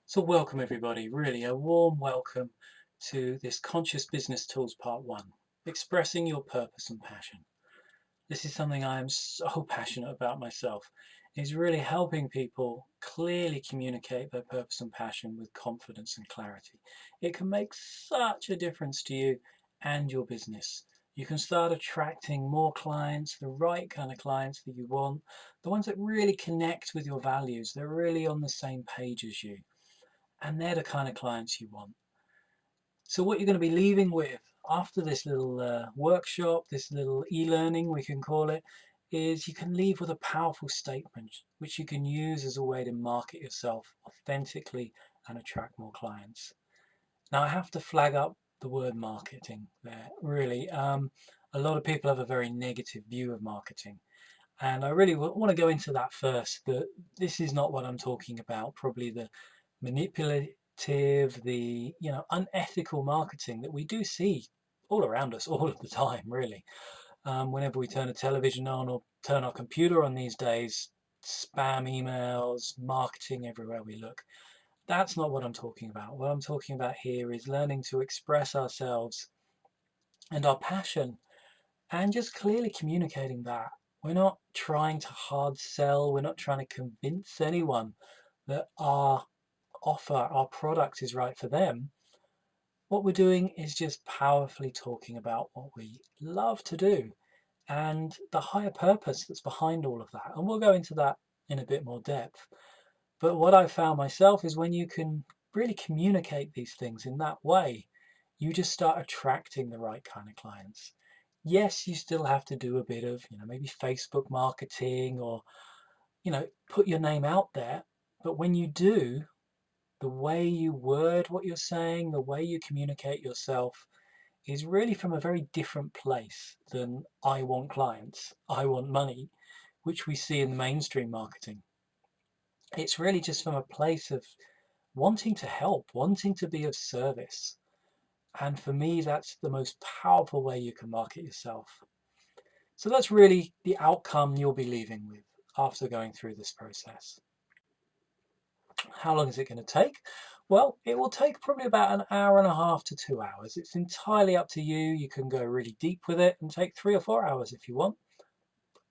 So welcome everybody, really a warm welcome to this Conscious Business Tools Part 1, expressing your purpose and passion. This is something I am so passionate about myself, is really helping people clearly communicate their purpose and passion with confidence and clarity. It can make such a difference to you and your business. You can start attracting more clients, the right kind of clients that you want, the ones that really connect with your values, they're really on the same page as you. And they're the kind of clients you want. So what you're going to be leaving with after this little workshop, this little e-learning we can call it, is you can leave with a powerful statement which you can use as a way to market yourself authentically and attract more clients. Now I have to flag up the word marketing there. Really, a lot of people have a very negative view of marketing. And I really want to go into that first, that this is not what I'm talking about. Probably the manipulative, the unethical marketing that we do see all around us all of the time, really. Whenever we turn a television on or turn our computer on these days, spam emails, marketing everywhere we look. That's not what I'm talking about. What I'm talking about here is learning to express ourselves and our passion and just clearly communicating that. We're not trying to hard sell, we're not trying to convince anyone that our offer, our product is right for them. What we're doing is just powerfully talking about what we love to do and the higher purpose that's behind all of that. And we'll go into that in a bit more depth. But what I found myself is when you can really communicate these things in that way, you just start attracting the right kind of clients. Yes, you still have to do a bit of, maybe Facebook marketing or, put your name out there. But when you do, the way you word what you're saying, the way you communicate yourself is really from a very different place than I want clients, I want money, which we see in the mainstream marketing. It's really just from a place of wanting to help, wanting to be of service. And for me, that's the most powerful way you can market yourself. So that's really the outcome you'll be leaving with after going through this process. How long is it going to take? Well, it will take probably about an hour and a half to 2 hours. It's entirely up to you. You can go really deep with it and take 3 or 4 hours if you want.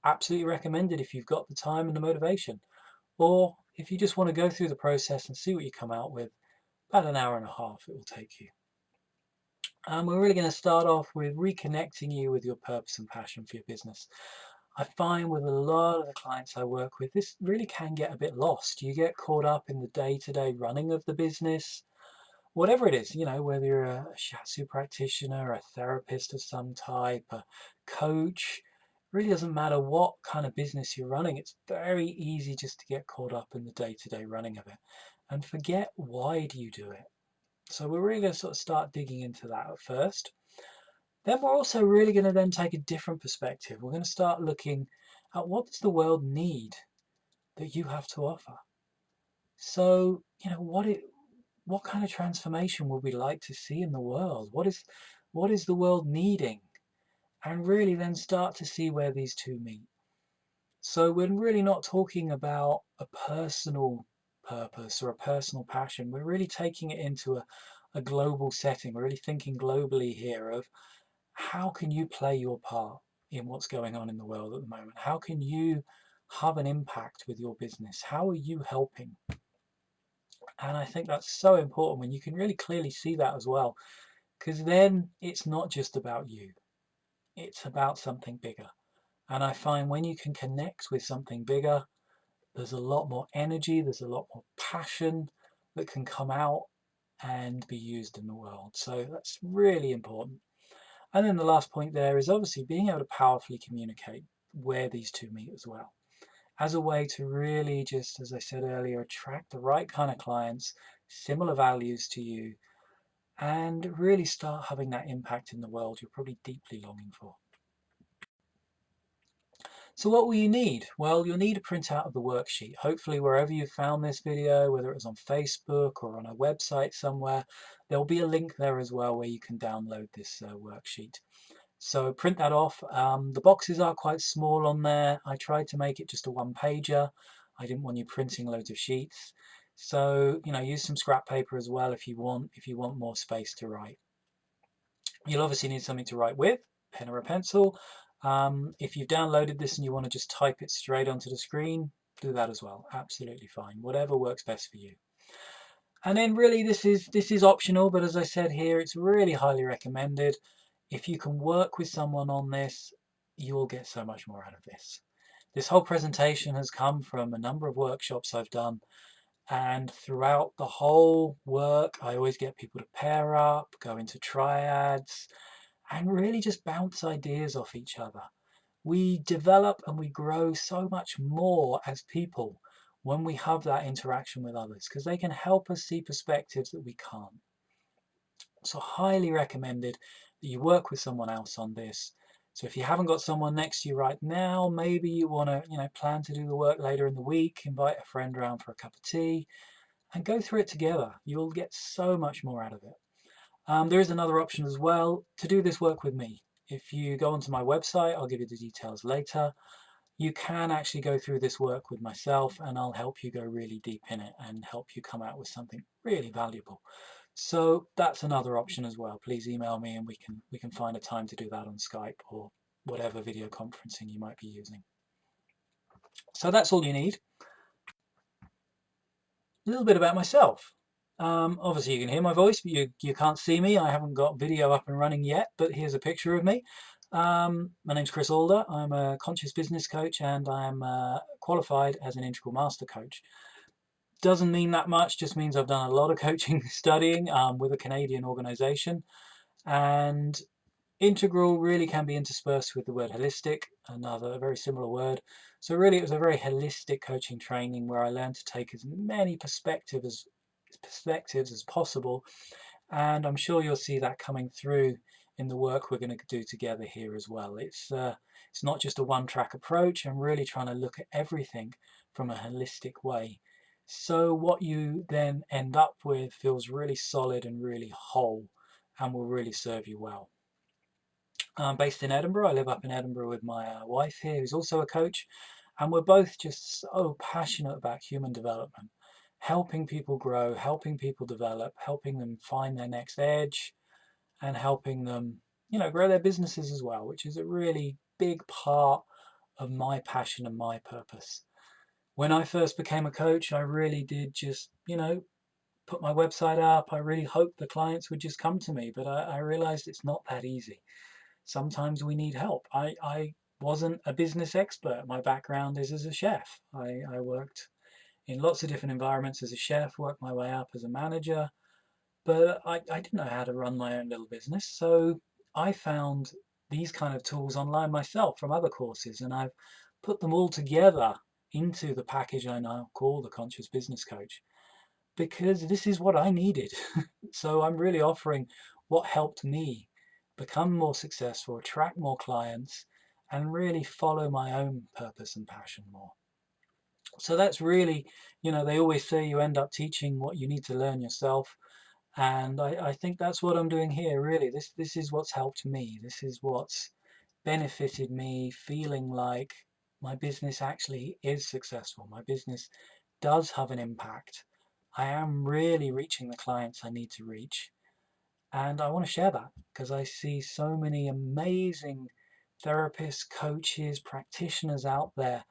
Absolutely recommended if you've got the time and the motivation. Or if you just want to go through the process and see what you come out with, about an hour and a half it will take you. And we're really going to start off with reconnecting you with your purpose and passion for your business. I find with a lot of the clients I work with, this really can get a bit lost. You get caught up in the day-to-day running of the business, whatever it is, whether you're a shiatsu practitioner, a therapist of some type, a coach, really doesn't matter what kind of business you're running. It's very easy just to get caught up in the day-to-day running of it and forget, why do you do it? So we're really going to sort of start digging into that at first. Then we're also really going to then take a different perspective. We're going to start looking at, what does the world need that you have to offer? So, what kind of transformation would we like to see in the world? What is the world needing? And really then start to see where these two meet. So we're really not talking about a personal purpose or a personal passion. We're really taking it into a global setting. We're really thinking globally here of, how can you play your part in what's going on in the world at the moment? How can you have an impact with your business? How are you helping? And I think that's so important when you can really clearly see that as well, because then it's not just about you, it's about something bigger. And I find when you can connect with something bigger, there's a lot more energy, there's a lot more passion that can come out and be used in the world. So that's really important. And then the last point there is obviously being able to powerfully communicate where these two meet as well, as a way to really just, as I said earlier, attract the right kind of clients, similar values to you, and really start having that impact in the world you're probably deeply longing for. So what will you need? Well, you'll need a printout of the worksheet. Hopefully wherever you found this video, whether it was on Facebook or on a website somewhere, there'll be a link there as well where you can download this worksheet. So print that off. The boxes are quite small on there. I tried to make it just a one-pager. I didn't want you printing loads of sheets. So, use some scrap paper as well if you want more space to write. You'll obviously need something to write with, pen or a pencil. If you've downloaded this and you want to just type it straight onto the screen, do that as well. Absolutely fine. Whatever works best for you. And then really this is optional, but as I said here, it's really highly recommended. If you can work with someone on this, you'll get so much more out of this. This whole presentation has come from a number of workshops I've done, and throughout the whole work, I always get people to pair up, go into triads, and really just bounce ideas off each other. We develop and we grow so much more as people when we have that interaction with others, because they can help us see perspectives that we can't. So highly recommended that you work with someone else on this. So if you haven't got someone next to you right now, maybe you want to, plan to do the work later in the week, invite a friend around for a cup of tea and go through it together. You'll get so much more out of it. There is another option as well to do this work with me. If you go onto my website, I'll give you the details later. You can actually go through this work with myself and I'll help you go really deep in it and help you come out with something really valuable. So that's another option as well. Please email me and we can find a time to do that on Skype or whatever video conferencing you might be using. So that's all you need. A little bit about myself. Obviously you can hear my voice, but you can't see me. I haven't got video up and running yet, but here's a picture of me. My name's Chris Alder. I'm a conscious business coach and I'm qualified as an integral master coach. Doesn't mean that much, just means I've done a lot of coaching studying with a Canadian organization. And integral really can be interspersed with the word holistic, another very similar word. So really it was a very holistic coaching training where I learned to take as many perspectives as possible. And I'm sure you'll see that coming through in the work we're going to do together here as well. It's not just a one-track approach. I'm really trying to look at everything from a holistic way. So what you then end up with feels really solid and really whole and will really serve you well. I'm based in Edinburgh. I live up in Edinburgh with my wife here, who's also a coach. And we're both just so passionate about human development, helping people grow, helping people develop, helping them find their next edge, and helping them, grow their businesses as well, which is a really big part of my passion and my purpose. When I first became a coach, I really did just, put my website up. I really hoped the clients would just come to me, but I realized it's not that easy. Sometimes we need help. I wasn't a business expert. My background is as a chef. I worked in lots of different environments as a chef, worked my way up as a manager, but I didn't know how to run my own little business. So I found these kind of tools online myself from other courses, and I've put them all together into the package I now call the Conscious Business Coach, because this is what I needed. So I'm really offering what helped me become more successful, attract more clients, and really follow my own purpose and passion more. So that's really, they always say you end up teaching what you need to learn yourself. And I think that's what I'm doing here, really. This is what's helped me. This is what's benefited me, feeling like my business actually is successful. My business does have an impact. I am really reaching the clients I need to reach. And I want to share that because I see so many amazing therapists, coaches, practitioners out there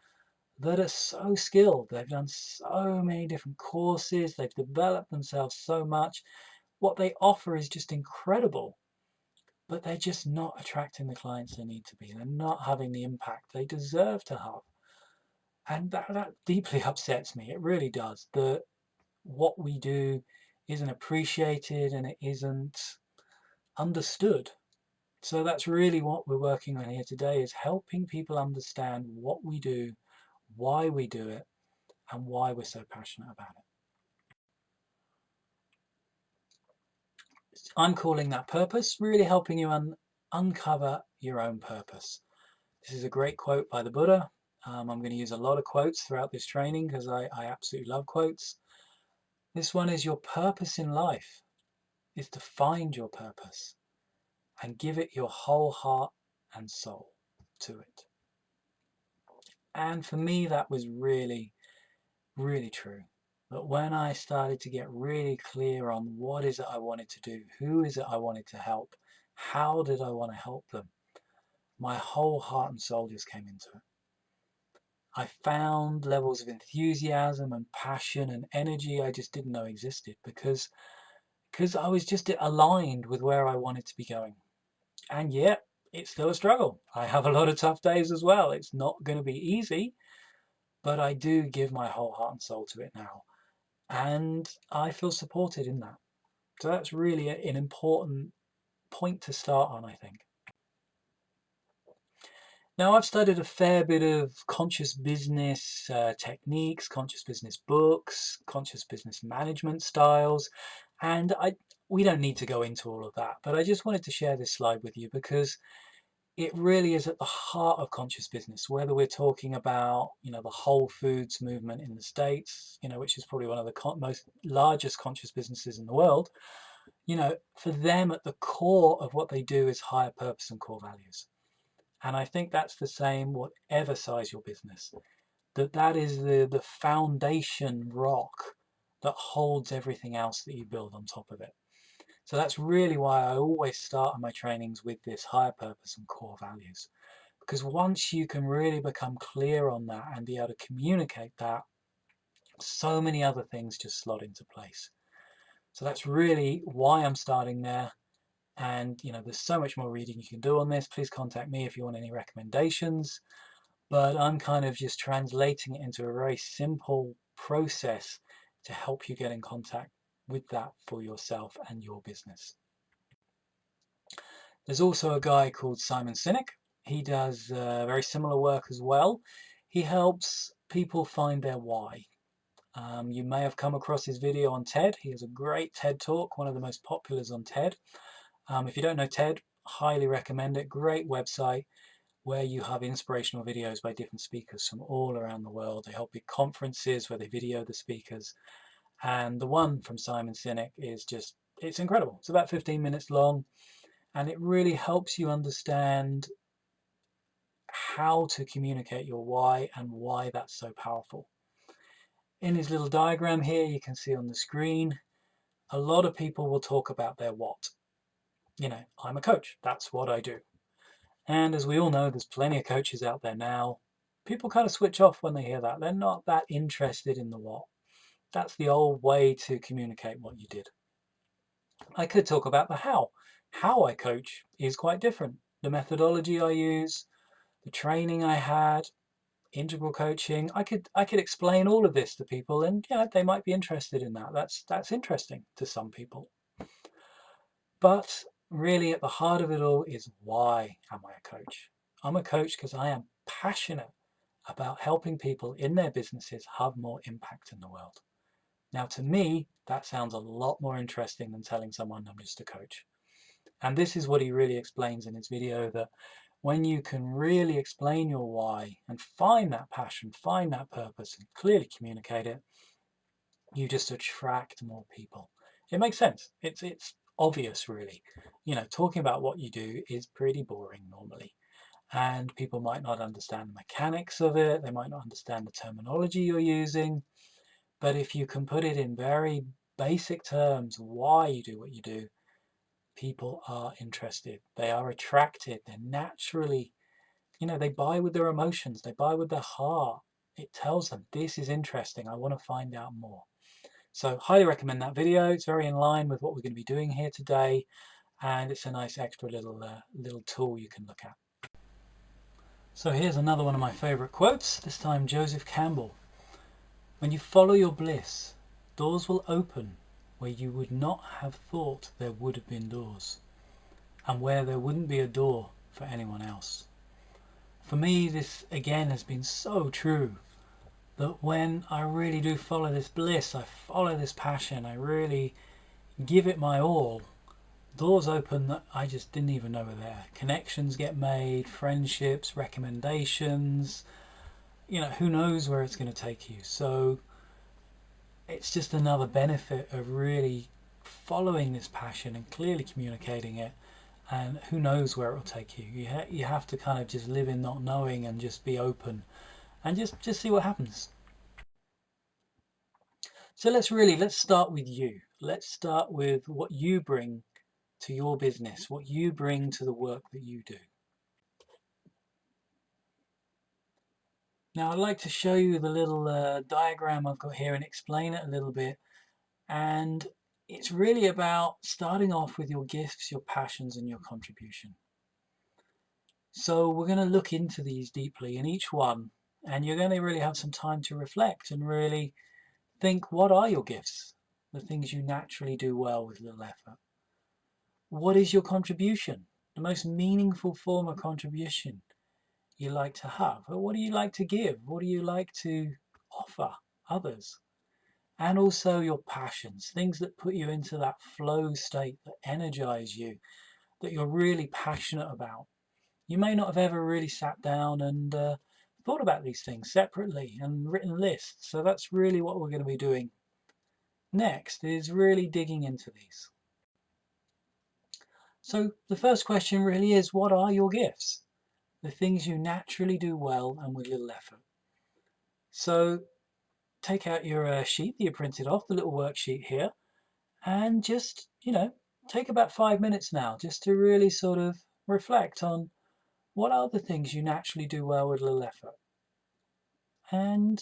that are so skilled. They've done so many different courses, they've developed themselves so much. What they offer is just incredible, but they're just not attracting the clients they need to be. They're not having the impact they deserve to have. And that deeply upsets me. It really does. That what we do isn't appreciated and it isn't understood. So that's really what we're working on here today, is helping people understand what we do, why we do it, and why we're so passionate about it. I'm calling that purpose, really helping you uncover your own purpose. This is a great quote by the Buddha. I'm going to use a lot of quotes throughout this training because I absolutely love quotes. This one is: your purpose in life is to find your purpose and give it your whole heart and soul to it. And for me, that was really, really true. But when I started to get really clear on what is it I wanted to do, who is it I wanted to help, how did I want to help them, my whole heart and soul just came into it. I found levels of enthusiasm and passion and energy I just didn't know existed because I was just aligned with where I wanted to be going. And yet, it's still a struggle. I have a lot of tough days as well. It's not going to be easy, but I do give my whole heart and soul to it now. And I feel supported in that. So that's really an important point to start on, I think. Now, I've studied a fair bit of conscious business techniques, conscious business books, conscious business management styles, and we don't need to go into all of that, but I just wanted to share this slide with you because it really is at the heart of conscious business, whether we're talking about, the Whole Foods movement in the States, which is probably one of the most largest conscious businesses in the world. For them, at the core of what they do is higher purpose and core values. And I think that's the same, whatever size your business, that is the foundation rock that holds everything else that you build on top of it. So that's really why I always start my trainings with this higher purpose and core values. Because once you can really become clear on that and be able to communicate that, so many other things just slot into place. So that's really why I'm starting there. And, there's so much more reading you can do on this. Please contact me if you want any recommendations. But I'm kind of just translating it into a very simple process to help you get in contact with that for yourself and your business. There's also a guy called Simon Sinek. He does very similar work as well. He helps people find their why. You may have come across his video on TED. He has a great TED Talk, one of the most populars on TED. If you don't know TED, highly recommend it. Great website where you have inspirational videos by different speakers from all around the world. They help big conferences where they video the speakers. And the one from Simon Sinek is it's incredible. It's about 15 minutes long, and it really helps you understand how to communicate your why and why that's so powerful. In his little diagram here, you can see on the screen, a lot of people will talk about their what. I'm a coach. That's what I do. And as we all know, there's plenty of coaches out there now. People kind of switch off when they hear that. They're not that interested in the what. That's the old way to communicate what you did. I could talk about the how. How I coach is quite different. The methodology I use, the training I had, integral coaching. I could explain all of this to people, and they might be interested in that. That's interesting to some people. But really at the heart of it all is, why am I a coach? I'm a coach because I am passionate about helping people in their businesses have more impact in the world. Now, to me, that sounds a lot more interesting than telling someone I'm just a coach. And this is what he really explains in his video, that when you can really explain your why and find that passion, find that purpose, and clearly communicate it, you just attract more people. It makes sense. It's obvious, really. Talking about what you do is pretty boring normally. And people might not understand the mechanics of it. They might not understand the terminology you're using. But if you can put it in very basic terms, why you do what you do, people are interested. They are attracted. They're naturally, they buy with their emotions. They buy with their heart. It tells them, this is interesting. I want to find out more. So highly recommend that video. It's very in line with what we're going to be doing here today. And it's a nice extra little tool you can look at. So here's another one of my favorite quotes, this time Joseph Campbell. When you follow your bliss, doors will open where you would not have thought there would have been doors, and where there wouldn't be a door for anyone else. For me, this again has been so true, that when I really do follow this bliss, I follow this passion, I really give it my all, doors open that I just didn't even know were there. Connections get made, friendships, recommendations, who knows where it's going to take you. So it's just another benefit of really following this passion and clearly communicating it, and who knows where it will take you. You have to kind of just live in not knowing and just be open and just see what happens. So let's start with you. Let's start with what you bring to your business, what you bring to the work that you do. Now I'd like to show you the little diagram I've got here and explain it a little bit. And it's really about starting off with your gifts, your passions, and your contribution. So we're going to look into these deeply in each one, and you're going to really have some time to reflect and really think, what are your gifts? The things you naturally do well with little effort. What is your contribution? The most meaningful form of contribution you like to have? Or what do you like to give? What do you like to offer others? And also your passions, things that put you into that flow state, that energize you, that you're really passionate about. You may not have ever really sat down and thought about these things separately and written lists. So that's really what we're going to be doing next, is really digging into these. So the first question really is, what are your gifts? The things you naturally do well and with little effort. So take out your sheet that you printed off, the little worksheet here, and just, take about 5 minutes now just to really sort of reflect on what are the things you naturally do well with little effort. And,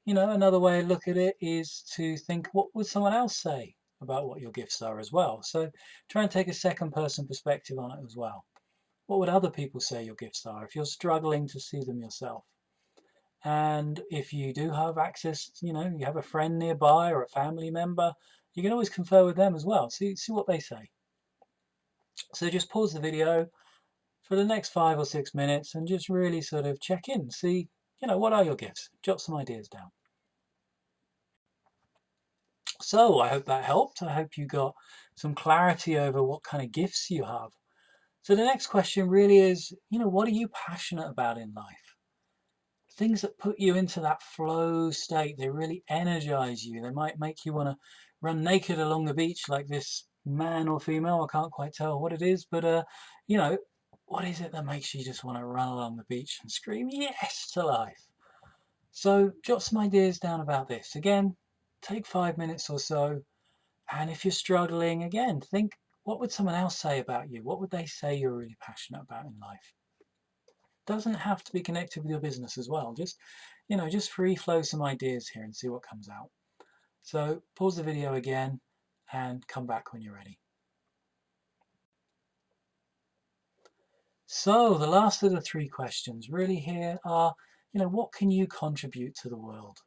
another way to look at it is to think, what would someone else say about what your gifts are as well? So try and take a second person perspective on it as well. What would other people say your gifts are if you're struggling to see them yourself? And if you do have access, you have a friend nearby or a family member, you can always confer with them as well. See what they say. So just pause the video for the next 5 or 6 minutes and just really sort of check in. See, what are your gifts? Jot some ideas down. So I hope that helped. I hope you got some clarity over what kind of gifts you have. So the next question really is, what are you passionate about in life? Things that put you into that flow state, they really energize you. They might make you want to run naked along the beach like this man or female. I can't quite tell what it is, but what is it that makes you just want to run along the beach and scream yes to life? So jot some ideas down about this. Again, take 5 minutes or so. And if you're struggling, again, think, what would someone else say about you? What would they say you're really passionate about in life? Doesn't have to be connected with your business as well. Just free flow some ideas here and see what comes out. So pause the video again and come back when you're ready. So the last of the three questions really here are, what can you contribute to the world?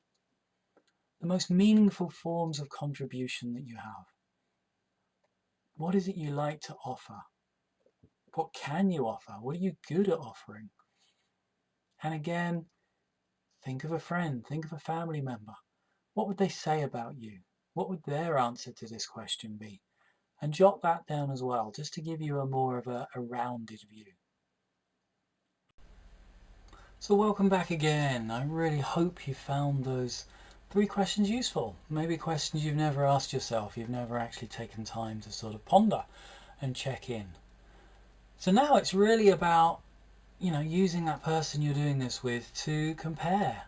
The most meaningful forms of contribution that you have. What is it you like to offer? What can you offer? What are you good at offering? And again, think of a friend, think of a family member. What would they say about you? What would their answer to this question be? And jot that down as well, just to give you a more of a rounded view. So welcome back again. I really hope you found those three questions useful. Maybe questions you've never asked yourself, you've never actually taken time to sort of ponder and check in. So now it's really about, using that person you're doing this with to compare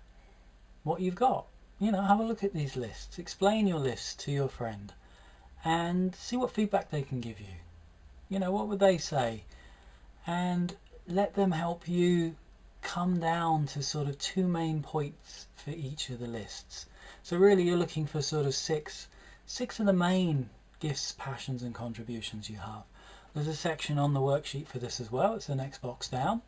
what you've got. Have a look at these lists, explain your lists to your friend and see what feedback they can give you. What would they say? And let them help you come down to sort of two main points for each of the lists. So really you're looking for sort of six of the main gifts, passions and contributions you have. There's a section on the worksheet for this as well. It's the next box down.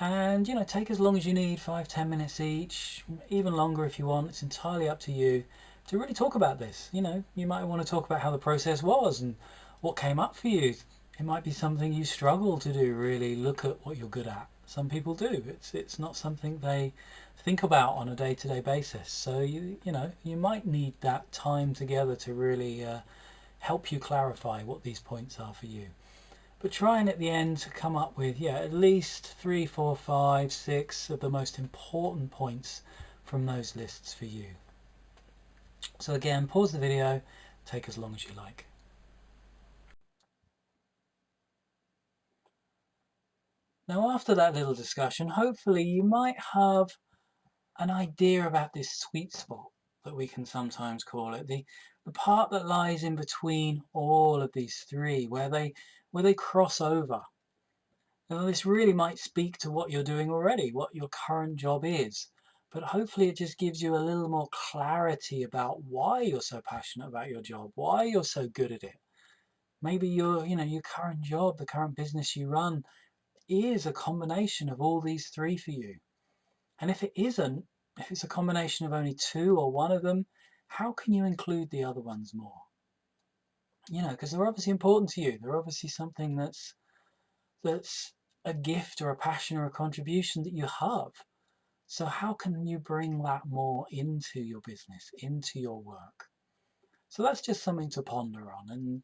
And take as long as you need, 5-10 minutes each, even longer if you want. It's entirely up to you to really talk about this. You might want to talk about how the process was and what came up for you. It might be something you struggle to do, really look at what you're good at. Some people do. It's not something they think about on a day-to-day basis. So you might need that time together to really help you clarify what these points are for you. But trying at the end to come up with, at least 3, 4, 5, 6 of the most important points from those lists for you. So again, pause the video, take as long as you like. Now after that little discussion, hopefully you might have an idea about this sweet spot. that we can sometimes call it, the part that lies in between all of these three, where they cross over. Now, this really might speak to what you're doing already, what your current job is, but hopefully it just gives you a little more clarity about why you're so passionate about your job, why you're so good at it. Maybe your current job, the current business you run, is a combination of all these three for you. And if it isn't, if it's a combination of only two or one of them, how can you include the other ones more? Because they're obviously important to you. They're obviously something that's a gift or a passion or a contribution that you have. So how can you bring that more into your business, into your work? So that's just something to ponder on, and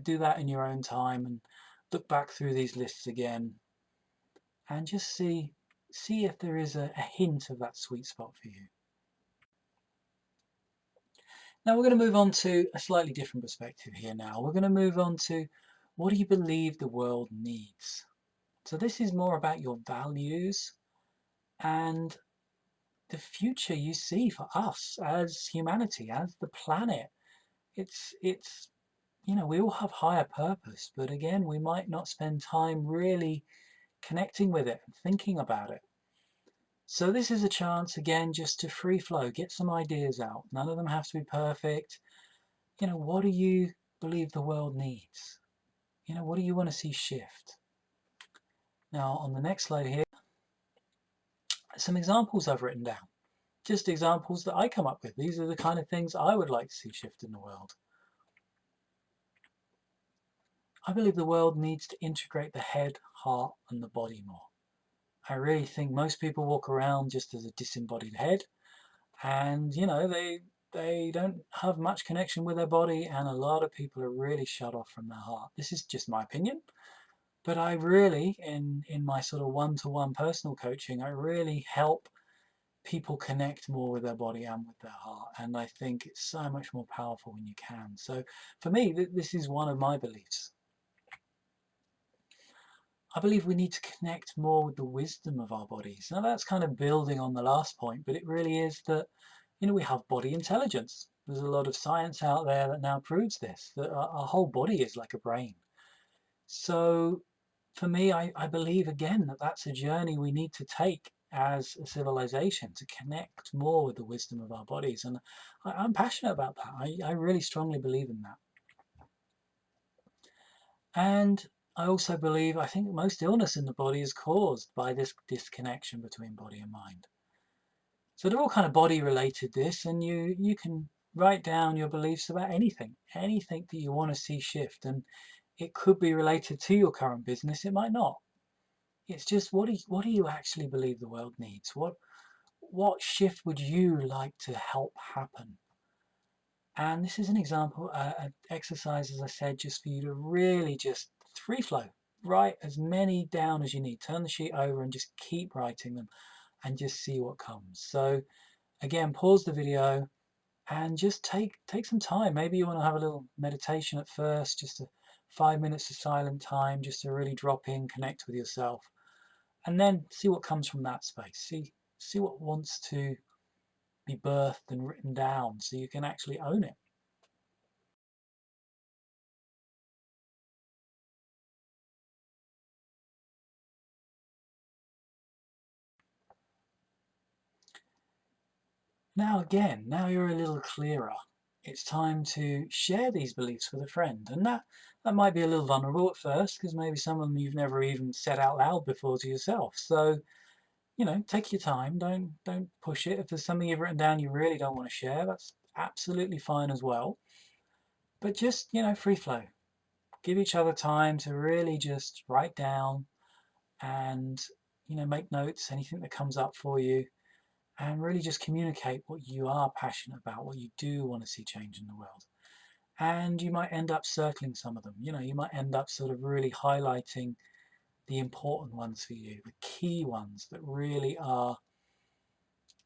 do that in your own time and look back through these lists again and just see if there is a hint of that sweet spot for you. Now we're going to move on to a slightly different perspective here now. We're going to move on to, what do you believe the world needs? So this is more about your values and the future you see for us as humanity, as the planet. It's we all have higher purpose, but again, we might not spend time really connecting with it and thinking about it. So this is a chance again just to free flow, get some ideas out. None of them have to be perfect. What do you believe the world needs? What do you want to see shift? Now on the next slide here, some examples I've written down. Just examples that I come up with. These are the kind of things I would like to see shift in the world. I believe the world needs to integrate the head, heart, and the body more. I really think most people walk around just as a disembodied head, and they don't have much connection with their body, and a lot of people are really shut off from their heart. This is just my opinion, but I really, in my sort of one-to-one personal coaching, I really help people connect more with their body and with their heart, and I think it's so much more powerful when you can. So for me, this is one of my beliefs. I believe we need to connect more with the wisdom of our bodies. Now that's kind of building on the last point, but it really is that, we have body intelligence. There's a lot of science out there that now proves this, that our whole body is like a brain. So for me, I believe again that that's a journey we need to take as a civilization, to connect more with the wisdom of our bodies. And I'm passionate about that. I really strongly believe in that. And I also believe, I think most illness in the body is caused by this disconnection between body and mind. So they're all kind of body related, this, and you can write down your beliefs about anything that you want to see shift. And it could be related to your current business, it might not. It's just, what do you actually believe the world needs? What shift would you like to help happen? And this is an example, an exercise, as I said, just for you to really just free flow. Write as many down as you need. Turn the sheet over and just keep writing them and just see what comes. So again, pause the video and just take some time. Maybe you want to have a little meditation at first, just 5 minutes of silent time, just to really drop in, connect with yourself, and then see what comes from that space. See what wants to be birthed and written down so you can actually own it. Now again, now you're a little clearer. It's time to share these beliefs with a friend. And that might be a little vulnerable at first, because maybe some of them you've never even said out loud before to yourself. So, take your time. Don't push it. If there's something you've written down you really don't want to share, that's absolutely fine as well. But just, free flow. Give each other time to really just write down and, make notes, anything that comes up for you, and really just communicate what you are passionate about, what you do want to see change in the world. And you might end up circling some of them. You might end up sort of really highlighting the important ones for you, the key ones that really are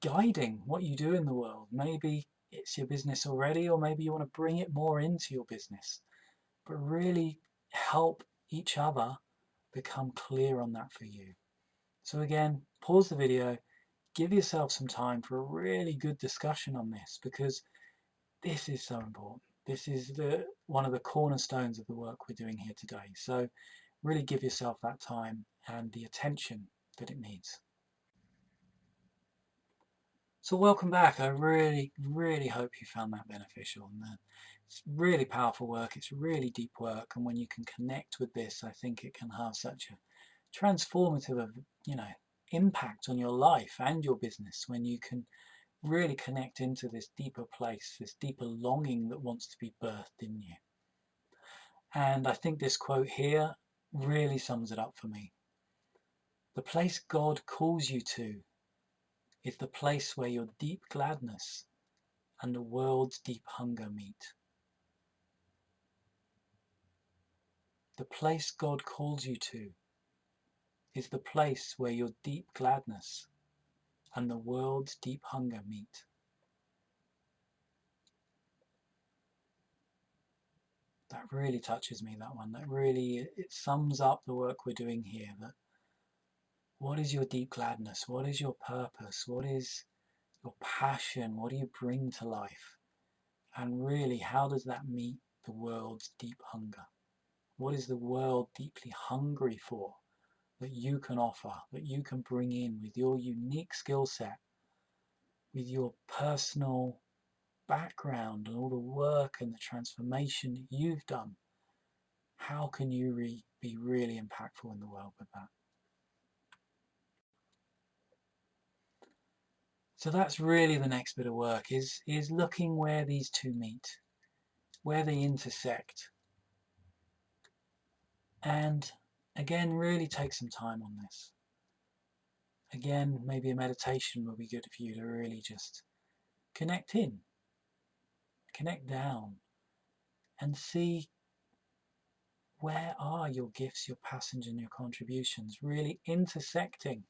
guiding what you do in the world. Maybe it's your business already, or maybe you want to bring it more into your business, but really help each other become clear on that for you. So again, pause the video, give yourself some time for a really good discussion on this, because this is so important. This is one of the cornerstones of the work we're doing here today. So really give yourself that time and the attention that it needs. So welcome back. I really, really hope you found that beneficial. And it's really powerful work. It's really deep work. And when you can connect with this, I think it can have such a transformative, impact on your life and your business, when you can really connect into this deeper place, this deeper longing that wants to be birthed in you. And I think this quote here really sums it up for me. The place God calls you to is the place where your deep gladness and the world's deep hunger meet. The place God calls you to is the place where your deep gladness and the world's deep hunger meet. That really touches me, that one. That really, it sums up the work we're doing here. That what is your deep gladness? What is your purpose? What is your passion? What do you bring to life? And really, how does that meet the world's deep hunger? What is the world deeply hungry for that you can offer, that you can bring in with your unique skill set, with your personal background and all the work and the transformation that you've done? How can you be really impactful in the world with that? So that's really the next bit of work, is looking where these two meet, where they intersect. And again, really take some time on this. Again, maybe a meditation will be good for you to really just connect in, connect down, and see where are your gifts, your passions, and your contributions really intersecting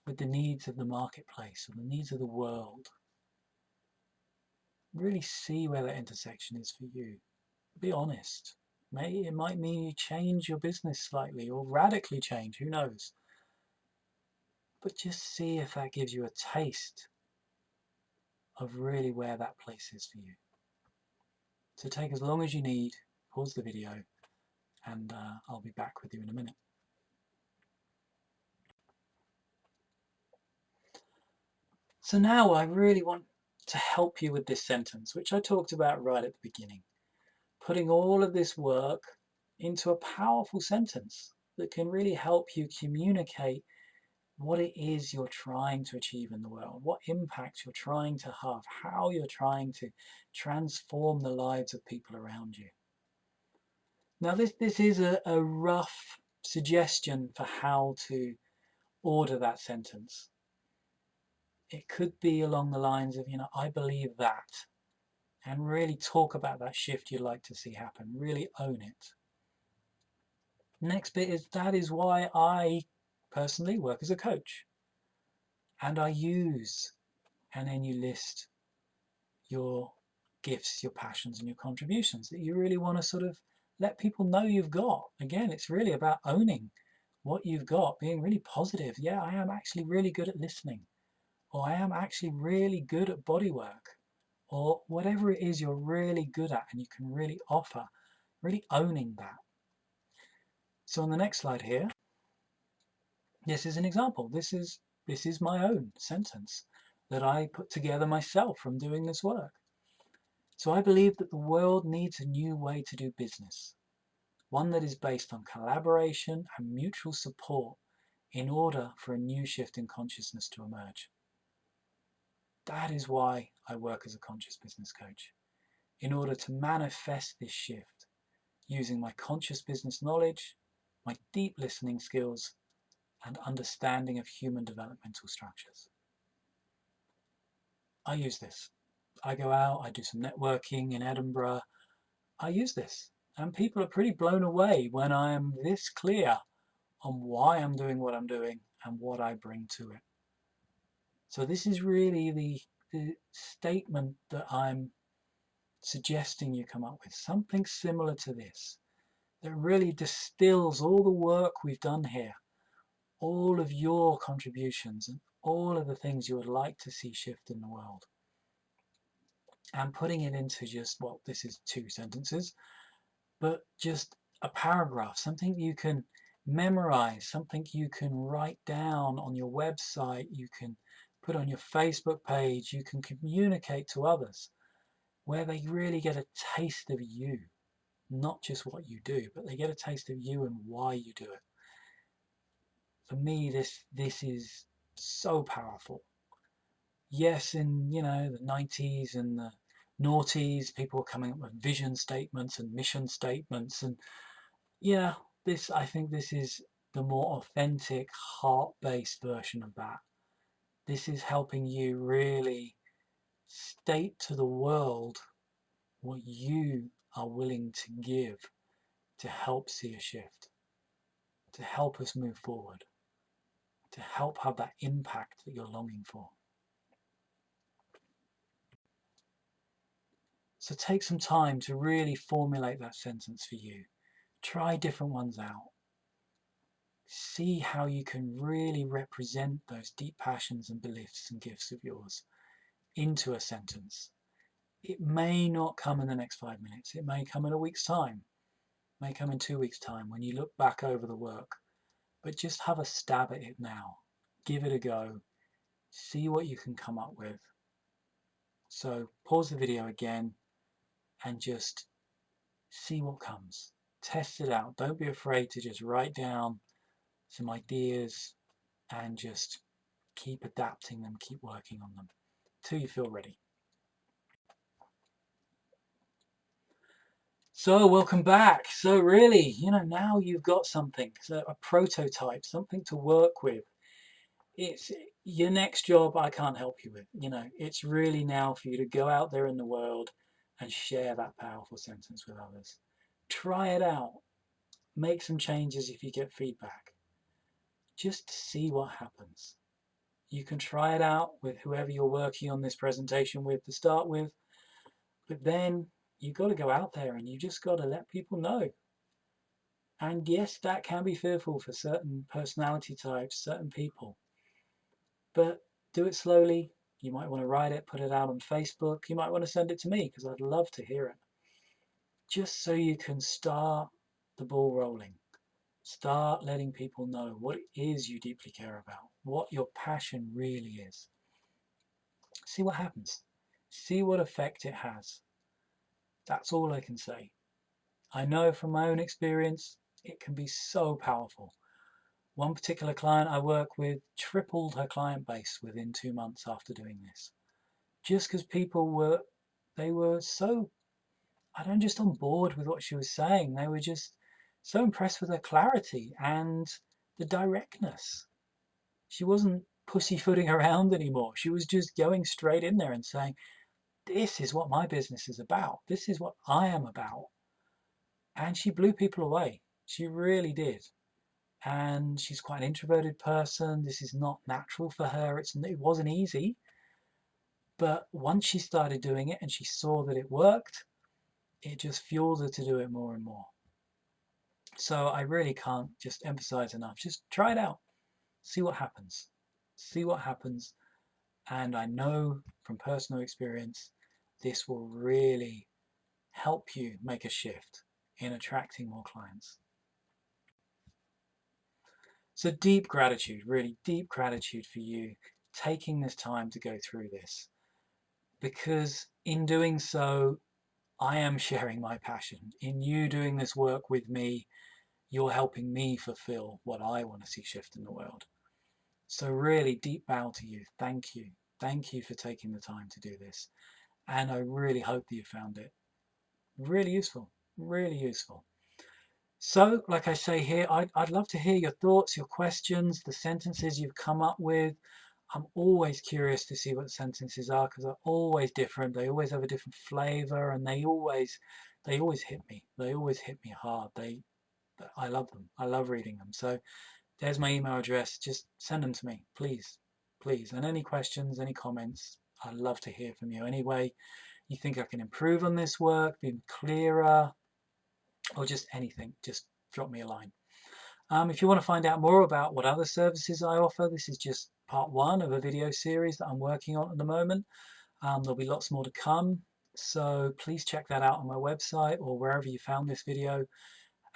with the needs of the marketplace or the needs of the world. Really see where that intersection is for you. Be honest. It might mean you change your business slightly or radically change, who knows. But just see if that gives you a taste of really where that place is for you. So take as long as you need, pause the video, and I'll be back with you in a minute. So now I really want to help you with this sentence, which I talked about right at the beginning. Putting all of this work into a powerful sentence that can really help you communicate what it is you're trying to achieve in the world, what impact you're trying to have, how you're trying to transform the lives of people around you. Now this is a rough suggestion for how to order that sentence. It could be along the lines of, I believe that, and really talk about that shift you'd like to see happen, really own it. Next bit is, that is why I personally work as a coach. And I use, and then you list your gifts, your passions, and your contributions that you really want to sort of let people know you've got. Again, it's really about owning what you've got, being really positive. Yeah, I am actually really good at listening, or I am actually really good at body work, or whatever it is you're really good at and you can really offer, really owning that. So on the next slide here, this is an example. This is my own sentence that I put together myself from doing this work. So I believe that the world needs a new way to do business, one that is based on collaboration and mutual support in order for a new shift in consciousness to emerge. That is why I work as a conscious business coach, in order to manifest this shift using my conscious business knowledge, my deep listening skills, and understanding of human developmental structures. I use this. I go out, I do some networking in Edinburgh. I use this, and people are pretty blown away when I am this clear on why I'm doing what I'm doing and what I bring to it. So this is really the statement that I'm suggesting you come up with, something similar to this, that really distills all the work we've done here, all of your contributions and all of the things you would like to see shift in the world, and putting it into just, well, this is 2 sentences, but just a paragraph, something you can memorize, something you can write down on your website, you can put on your Facebook page, you can communicate to others, where they really get a taste of you, not just what you do, but they get a taste of you and why you do it. For me, this is so powerful. Yes, in the 90s and the noughties, people were coming up with vision statements and mission statements, and yeah, I think this is the more authentic, heart-based version of that. This is helping you really state to the world what you are willing to give to help see a shift, to help us move forward, to help have that impact that you're longing for. So take some time to really formulate that sentence for you. Try different ones out. See how you can really represent those deep passions and beliefs and gifts of yours into a sentence. It may not come in the next 5 minutes. It may come in a week's time. It may come in 2 weeks' time when you look back over the work. But just have a stab at it now. Give it a go. See what you can come up with. So pause the video again and just see what comes. Test it out. Don't be afraid to just write down some ideas and just keep adapting them, keep working on them till you feel ready. So welcome back. So really, now you've got something, so a prototype, something to work with. It's your next job I can't help you with. It's really now for you to go out there in the world and share that powerful sentence with others. Try it out. Make some changes if you get feedback. Just see what happens. You can try it out with whoever you're working on this presentation with to start with, but then you've got to go out there and you just got to let people know. And yes, that can be fearful for certain personality types, certain people, but do it slowly. You might want to write it, put it out on Facebook. You might want to send it to me because I'd love to hear it. Just so you can start the ball rolling. Start letting people know what it is you deeply care about, what your passion really is. See what happens. See what effect it has. That's all I can say. I know from my own experience, it can be so powerful. One particular client I work with tripled her client base within 2 months after doing this. Just because people were so, just on board with what she was saying. They were just so impressed with her clarity and the directness. She wasn't pussyfooting around anymore. She was just going straight in there and saying, this is what my business is about. This is what I am about. And she blew people away. She really did. And she's quite an introverted person. This is not natural for her. It wasn't easy. But once she started doing it and she saw that it worked, it just fueled her to do it more and more. So I really can't just emphasize enough. Just try it out. See what happens. See what happens. And I know from personal experience, this will really help you make a shift in attracting more clients. So deep gratitude, really deep gratitude for you taking this time to go through this. Because in doing so, I am sharing my passion. In you doing this work with me, you're helping me fulfill what I want to see shift in the world. So really deep bow to you. Thank you. Thank you for taking the time to do this. And I really hope that you found it really useful, really useful. So, like I say here, I'd love to hear your thoughts, your questions, the sentences you've come up with. I'm always curious to see what the sentences are because they're always different. They always have a different flavor, and they always hit me. They always hit me hard. I love them. I love reading them. So there's my email address. Just send them to me, please, please. And any questions, any comments, I'd love to hear from you. Anyway, you think I can improve on this work, be clearer, or just anything, just drop me a line. If you want to find out more about what other services I offer, this is just part one of a video series that I'm working on at the moment. There'll be lots more to come, so please check that out on my website or wherever you found this video.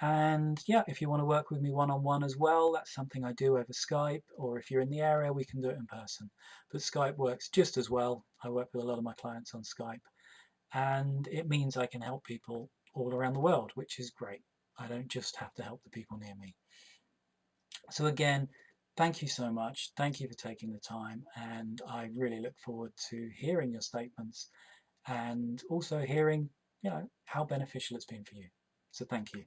And yeah, if you want to work with me one-on-one as well, that's something I do over Skype, or if you're in the area, we can do it in person. But Skype works just as well. I work with a lot of my clients on Skype, and it means I can help people all around the world, which is great. I don't just have to help the people near me. So again, thank you so much. Thank you for taking the time, and I really look forward to hearing your statements and also hearing, how beneficial it's been for you. So thank you.